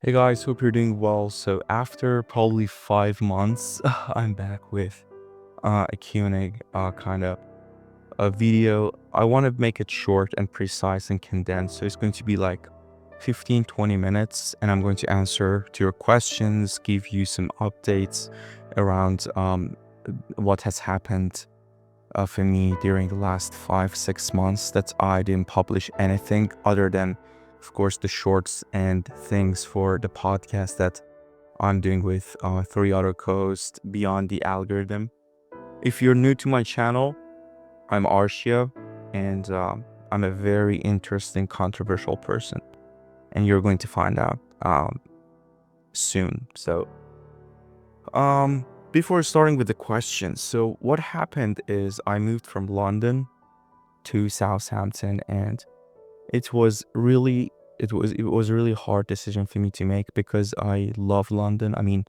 Hey guys, hope you're doing well. So after probably 5 months, I'm back with a Q&A kind of a video. I want to make it short and precise and condensed. So it's going to be like 15-20 minutes, and I'm going to answer to your questions, give you some updates around what has happened for me during the last 5-6 months that I didn't publish anything other than, of course, the shorts and things for the podcast that I'm doing with three other co-hosts beyond the algorithm. If you're new to my channel, I'm Arshia, and I'm a very interesting, controversial person, and you're going to find out soon. So, before starting with the questions, so what happened is I moved from London to Southampton, and it was really a hard decision for me to make because I love London. I mean,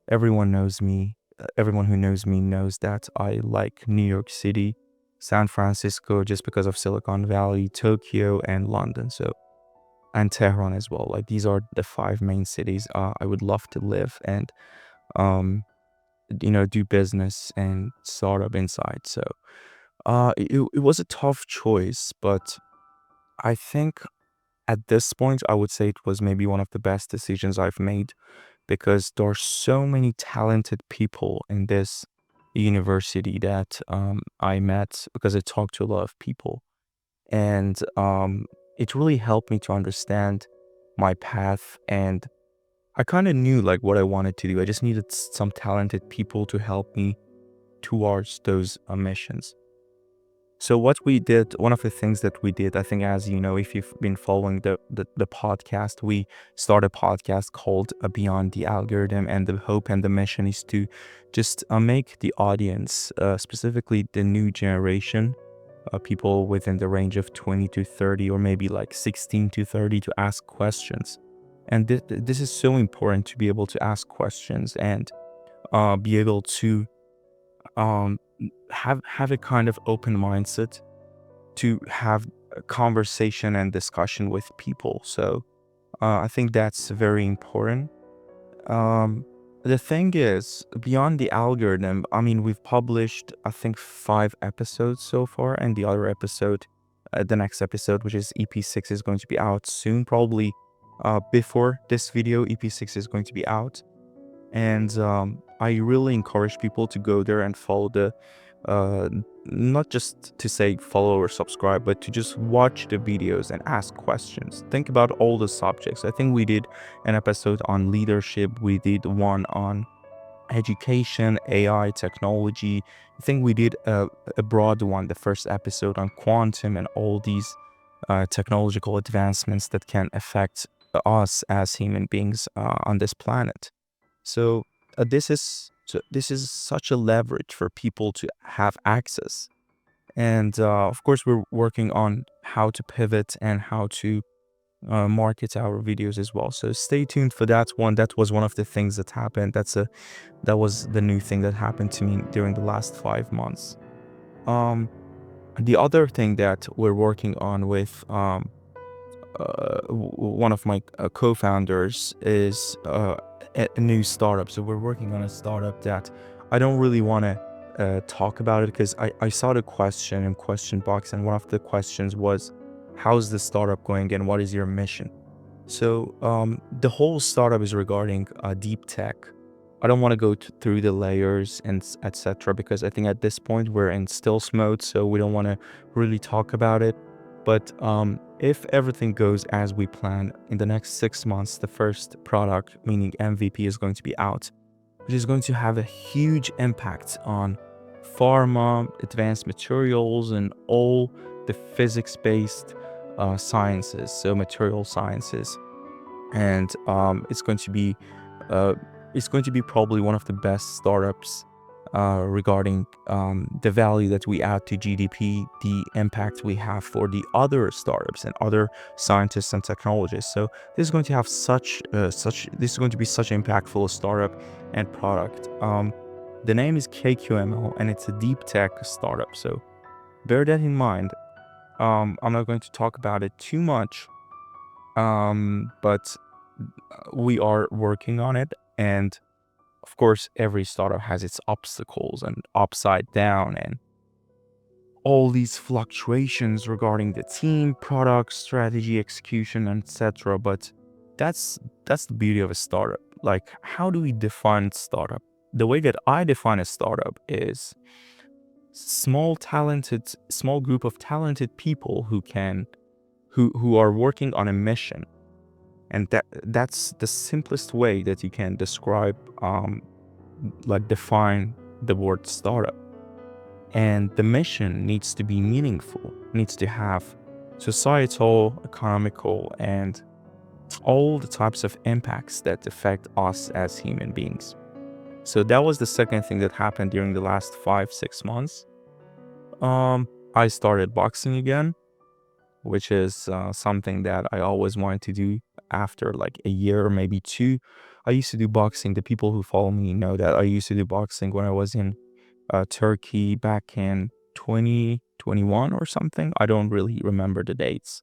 everyone knows me. Everyone who knows me knows that I like New York City, San Francisco, just because of Silicon Valley, Tokyo, and London. So, and Tehran as well. Like, these are the five main cities I would love to live and um do business and startup inside. So, it was a tough choice, but I think at this point, I would say it was maybe one of the best decisions I've made because there are so many talented people in this university that I met because I talked to a lot of people. And it really helped me to understand my path. And I kind of knew like what I wanted to do. I just needed some talented people to help me towards those missions. So what we did, one of the things that we did, I think, as you know, if you've been following the podcast, we started a podcast called Beyond the Algorithm, and the hope and the mission is to just make the audience, specifically the new generation, people within the range of 20 to 30, or maybe like 16 to 30, to ask questions. And this is so important to be able to ask questions and be able to um have a kind of open mindset to have a conversation and discussion with people. So I think that's very important. um the thing is, beyond the algorithm, I mean, we've published, I think, 5 episodes so far, and the other episode, the next episode, which is EP6, is going to be out soon, probably before this video. EP6 is going to be out, and I really encourage people to go there and follow the uh, not just to say follow or subscribe, but to just watch the videos and ask questions. Think about all the subjects. I think we did an episode on leadership. We did one on education, AI, technology. I think we did a broad one, the first episode on quantum and all these technological advancements that can affect us as human beings on this planet. So this is such a leverage for people to have access. And of course, we're working on how to pivot and how to market our videos as well. So stay tuned for that one. That was one of the things that happened. That was the new thing that happened to me during the last 5 months. Um, the other thing that we're working on with one of my co-founders is a new startup. So we're working on a startup that I don't really want to talk about it because I saw the question in question box, and one of the questions was, how's the startup going and what is your mission? So the whole startup is regarding deep tech. I don't want to go through the layers and etc. because I think at this point we're in stealth mode, so we don't want to really talk about it. But if everything goes as we plan, in the next 6 months, the first product, meaning MVP, is going to be out, which is going to have a huge impact on pharma, advanced materials, and all the physics-based sciences, so material sciences. And uh, it's going to be probably one of the best startups regarding the value that we add to GDP, the impact we have for the other startups and other scientists and technologists. So this is going to have this is going to be such an impactful startup and product. The name is KQML, and it's a deep tech startup. So bear that in mind. I'm not going to talk about it too much, but we are working on it. And of course, every startup has its obstacles and upside down and all these fluctuations regarding the team, product, strategy, execution, etc. But that's the beauty of a startup. Like, how do we define startup? The way that I define a startup is small group of talented people who are working on a mission. And that's the simplest way that you can describe like define the word startup. And the mission needs to be meaningful, needs to have societal, economical, and all the types of impacts that affect us as human beings. So that was the second thing that happened during the last 5-6 months. I started boxing again, which is something that I always wanted to do after like a year or maybe two. I used to do boxing. The people who follow me know that I used to do boxing when I was in Turkey back in 2021 or something. I don't really remember the dates,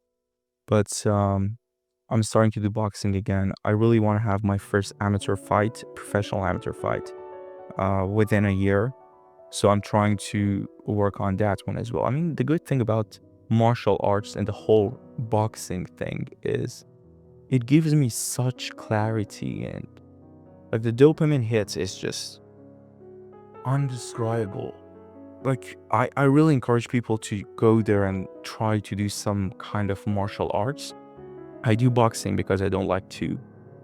but I'm starting to do boxing again. I really want to have my first amateur fight, professional amateur fight, within a year. So I'm trying to work on that one as well. I mean, the good thing about martial arts and the whole boxing thing is it gives me such clarity, and like the dopamine hits is just undescribable. Like I really encourage people to go there and try to do some kind of martial arts. I do boxing because I don't like to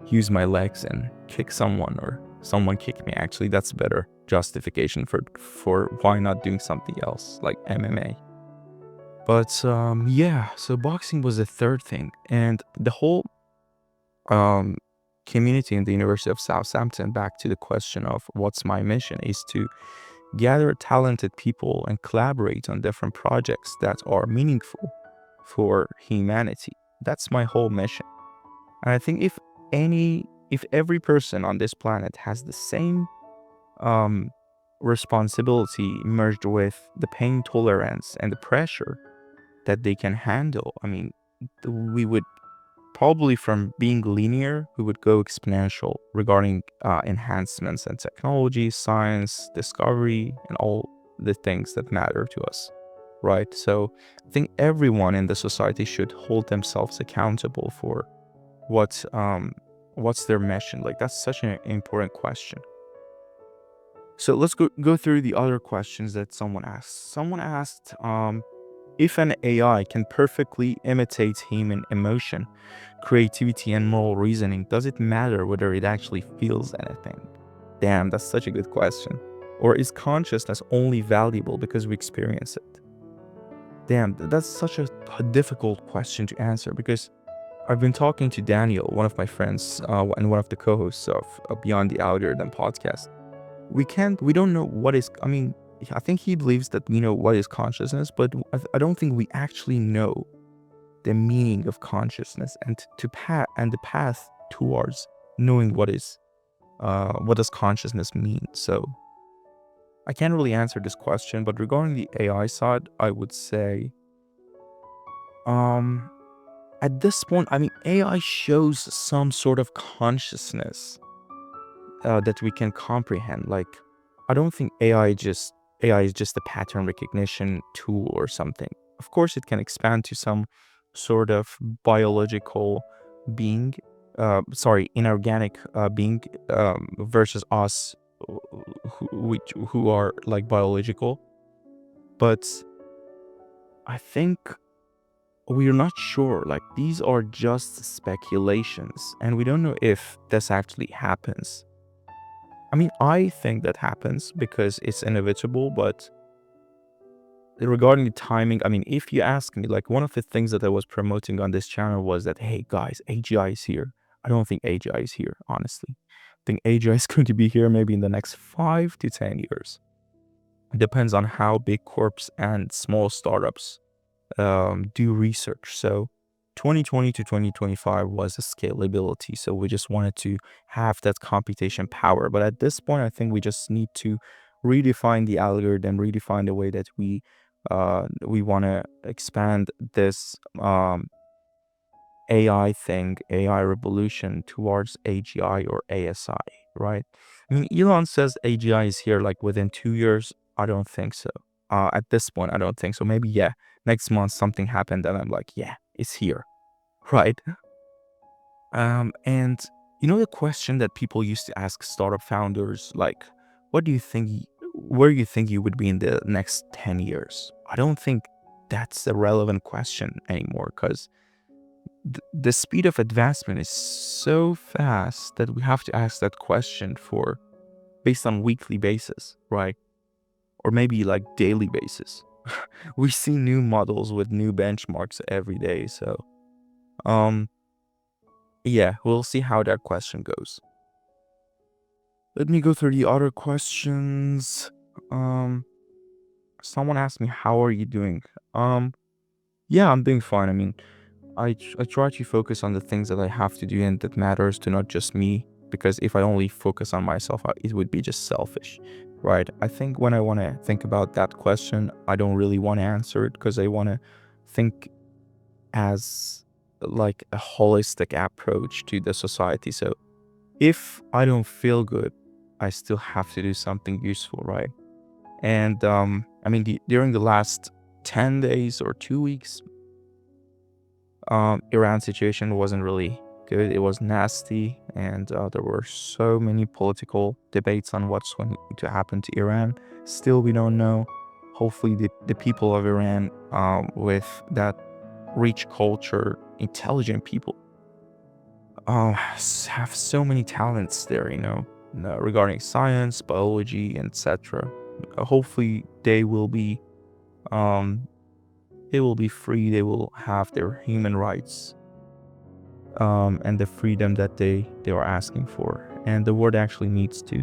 use my legs and kick someone or someone kick me. Actually, that's better justification for why not doing something else like MMA. But yeah, so boxing was the third thing, and the whole um community in the University of Southampton. Back to the question of what's my mission is to gather talented people and collaborate on different projects that are meaningful for humanity. That's my whole mission. And I think if every person on this planet has the same um, responsibility merged with the pain tolerance and the pressure that they can handle, I mean, we would probably from being linear, we would go exponential regarding enhancements and technology, science, discovery, and all the things that matter to us, right? So I think everyone in the society should hold themselves accountable for what's their mission. Like that's such an important question. So let's go through the other questions that someone asked. Someone asked, if an AI can perfectly imitate human emotion, creativity, and moral reasoning, does it matter whether it actually feels anything? Damn, that's such a good question. Or is consciousness only valuable because we experience it? Damn, that's such a difficult question to answer because I've been talking to Daniel, one of my friends, and one of the co-hosts of Beyond the Algorithm podcast. We don't know what is, I mean, I think he believes that we know what is consciousness, but I don't think we actually know the meaning of consciousness and the path towards knowing what does consciousness mean. So I can't really answer this question, but regarding the AI side, I would say, um, at this point, I mean, AI shows some sort of consciousness that we can comprehend. Like, I don't think AI is just a pattern recognition tool or something. Of course, it can expand to some sort of biological being, inorganic being versus us, who are like biological. But I think we're not sure. Like these are just speculations, and we don't know if this actually happens. I mean, I think that happens because it's inevitable, but regarding the timing, I mean, if you ask me, like one of the things that I was promoting on this channel was that, hey guys, AGI is here. I don't think AGI is here, honestly. I think AGI is going to be here maybe in the next 5 to 10 years. It depends on how big corps and small startups do research. So 2020 to 2025 was a scalability. So we just wanted to have that computation power. But at this point, I think we just need to redefine the algorithm, redefine the way that we want to expand this AI thing, AI revolution towards AGI or ASI, right? I mean, Elon says AGI is here like within 2 years. I don't think so. At this point, I don't think so. Maybe, yeah, next month something happened and I'm like, yeah, it's here, right? And the question that people used to ask startup founders, like, what do you think, where you think you would be in the next 10 years? I don't think that's a relevant question anymore because the speed of advancement is so fast that we have to ask that question based on weekly basis, right? Or maybe like daily basis. We see new models with new benchmarks every day. So, um, yeah, we'll see how that question goes. Let me go through the other questions. Um, Someone asked me, "How are you doing?" Yeah, I'm doing fine. I mean, I try to focus on the things that I have to do and that matters to not just me. Because if I only focus on myself, it would be just selfish, right? I think when I want to think about that question, I don't really want to answer it because I want to think as like a holistic approach to the society. So if I don't feel good, I still have to do something useful, right? And I mean, during the last 10 days or 2 weeks, Iran situation wasn't really good. It was nasty, and there were so many political debates on what's going to happen to Iran. Still, we don't know. Hopefully, the people of Iran, with that rich culture, intelligent people, have so many talents there, regarding science, biology, etc. Hopefully, um, they will be free. They will have their human rights, and the freedom that they are asking for. And the world actually needs to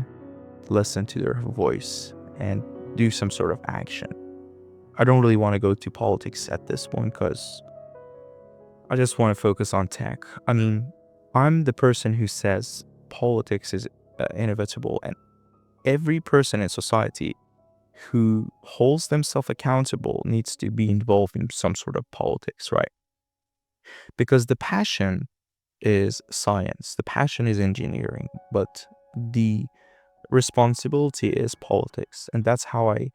listen to their voice and do some sort of action. I don't really want to go to politics at this point because I just want to focus on tech. I mean, I'm the person who says politics is inevitable, and every person in society who holds themselves accountable needs to be involved in some sort of politics, right? Because the passion is science, the passion is engineering, but the responsibility is politics. And that's how I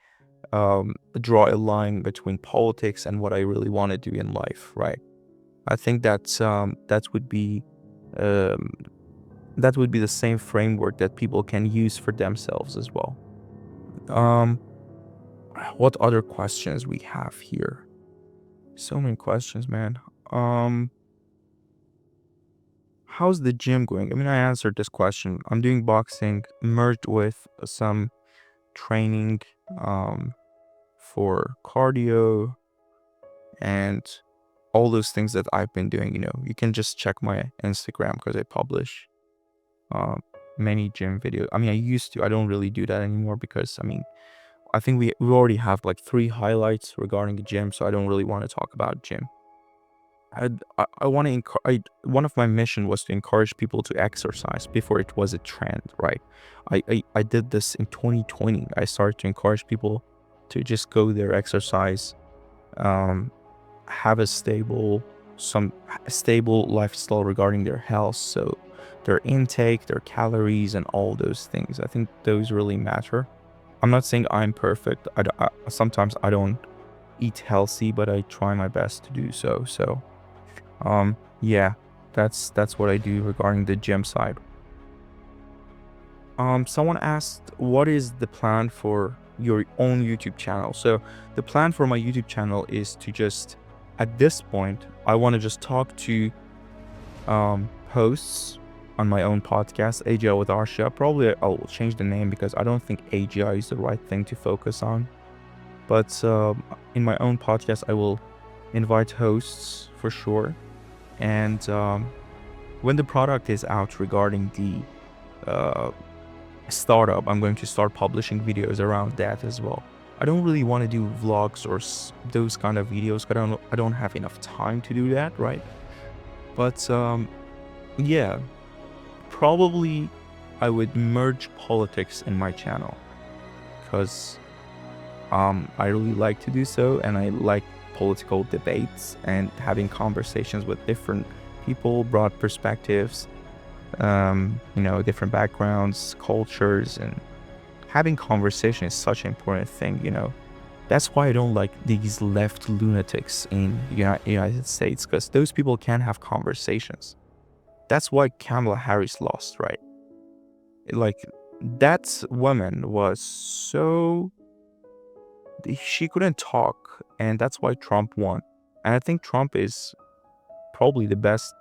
draw a line between politics and what I really want to do in life, right? I think that would be um, the same framework that people can use for themselves as well. Um, what other questions we have here? So many questions, man. How's the gym going? I mean, I answered this question. I'm doing boxing merged with some training for cardio and all those things that I've been doing. You can just check my Instagram because I publish uh, many gym videos. I mean, I used to. I don't really do that anymore because, I mean, I think we already have like 3 highlights regarding the gym, so I don't really want to talk about gym. I want to one of my mission was to encourage people to exercise before it was a trend, right? I did this in 2020. I started to encourage people to just go there, exercise, um, have a stable lifestyle regarding their health. So their intake, their calories, and all those things. I think those really matter. I'm not saying I'm perfect. Sometimes I don't eat healthy, but I try my best to do so. So, yeah, that's what I do regarding the gym side. Someone asked, what is the plan for your own YouTube channel? So the plan for my YouTube channel is to just, at this point, I want to just talk to hosts on my own podcast, AGI with Arsha. Probably I'll change the name because I don't think AGI is the right thing to focus on. But in my own podcast, I will invite hosts for sure. And when the product is out regarding the startup, I'm going to start publishing videos around that as well. I don't really want to do vlogs or those kind of videos because I don't have enough time to do that, right? But yeah, probably I would merge politics in my channel because I really like to do so, and I like political debates and having conversations with different people, broad perspectives, different backgrounds, cultures, and having conversation is such an important thing. That's why I don't like these left lunatics in United States, because those people can't have conversations. That's why Kamala Harris lost, right? Like, that woman was so, she couldn't talk, and that's why Trump won. And I think Trump is probably the best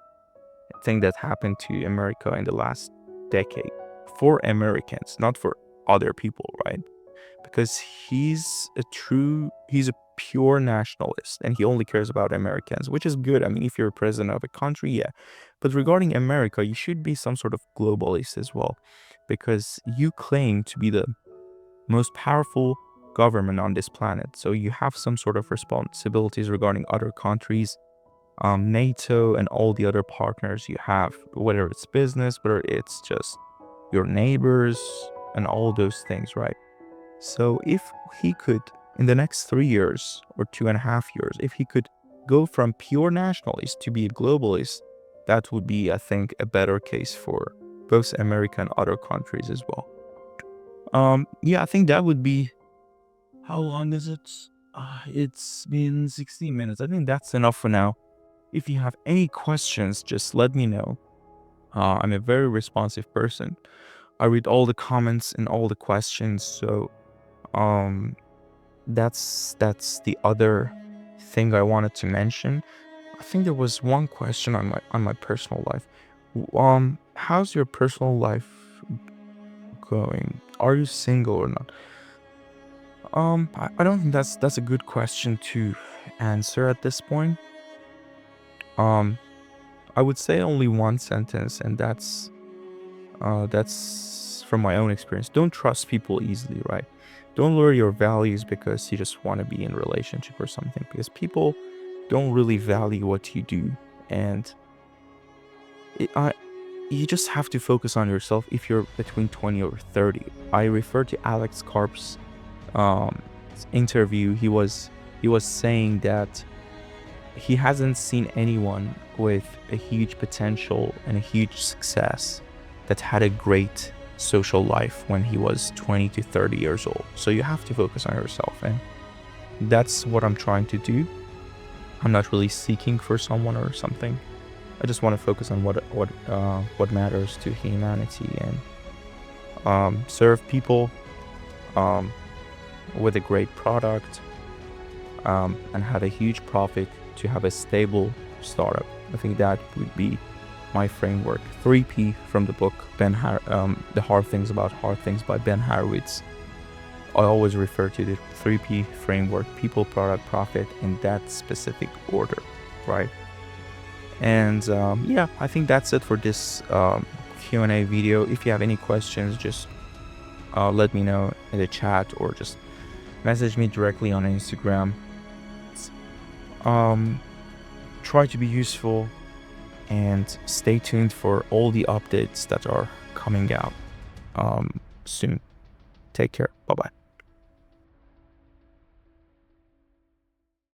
thing that happened to America in the last decade for Americans, not for other people, right? Because he's a pure nationalist, and he only cares about Americans, which is good. I mean, if you're a president of a country, yeah. But regarding America, you should be some sort of globalist as well, because you claim to be the most powerful government on this planet. So you have some sort of responsibilities regarding other countries, NATO, and all the other partners you have, whether it's business, whether it's just your neighbors, and all those things, right? So if he could, in the next 3 years or 2.5 years, if he could go from pure nationalist to be a globalist, that would be, I think, a better case for both America and other countries as well. Yeah, I think that would be. How long is it? It's been 16 minutes. I think that's enough for now. If you have any questions, just let me know. I'm a very responsive person. I read all the comments and all the questions, so um that's the other thing I wanted to mention. I think there was one question on my personal life. How's your personal life going? Are you single or not? I don't think that's a good question to answer at this point. Um, I would say only one sentence, and that's from my own experience. Don't trust people easily, right? Don't lower your values because you just want to be in a relationship or something, because people don't really value what you do, and it, I, you just have to focus on yourself if you're between 20 or 30. I refer to Alex Karp's um, interview. He was saying that he hasn't seen anyone with a huge potential and a huge success that had a great social life when he was 20 to 30 years old. So you have to focus on yourself, and that's what I'm trying to do. I'm not really seeking for someone or something. I just want to focus on what matters to humanity, and serve people with a great product, and have a huge profit to have a stable startup. I think that would be my framework. 3P from the book The Hard Things About Hard Things by Ben Horowitz. I always refer to the 3P framework: people, product, profit, in that specific order, right? And yeah, I think that's it for this Q&A video. If you have any questions, just let me know in the chat, or just message me directly on Instagram. Try to be useful, and stay tuned for all the updates that are coming out soon. Take care. Bye-bye.